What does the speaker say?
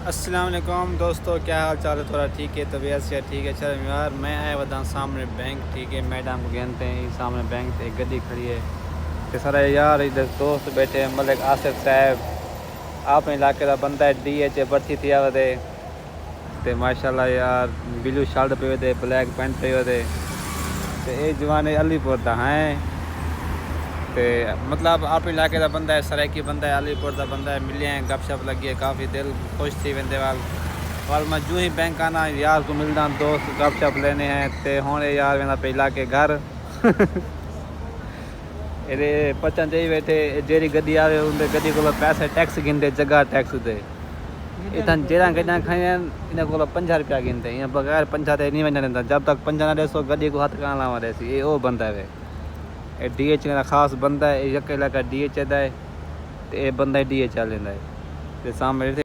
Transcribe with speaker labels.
Speaker 1: अस्सलाम वालेकुम दोस्तों, क्या हाल चाल है? थोड़ा ठीक है, तबीयत से ठीक है। चल यार, मैं आया हुआ था सामने बैंक, ठीक है, मैडम को गिनते हैं सामने बैंक एक गड्डी खड़ी है। तो सारा यार इधर दोस्त बैठे हैं, मलिक आसिफ साहब अपने इलाके का बंदा है, DH भर्ती थी आवे थे। तो माशाल्लाह यार ब्लू शर्ट पे थे, ब्लैक पैंट पे थे। तो ये जवान अलीपुर का हैं। तो मतलब अपने इलाके का बंदा है, सरायकी बंदा है, अलीपुर का बंदा है। मिले हैं, गपशप लगी है, काफ़ी दिल खुश थी वेंदे वाल मैं जूँ ही बैंक आना यार को मिलना, दोस्त गपशप लेने हैं। तो हूँ यार वेंदा पे इलाके घर ये पचन चाहिए बैठे जेरी गड्डी आवे उनके गड्डी को पैसे टैक्स गिनते, जगह टैक्स दे इतन जेरा गड्डियां खड़ी इन को 50 रुपया गिनते हैं बगैर 50 ते नहीं वजन देता। जब तक 50 ना देसो गड्डी को हाथ कहाँ लावा रहसी। ये वो बंदा है, ये DH का खास बंदा है। ये अकेला का DH है, तो ये बंदा DH लेंदा है। सामने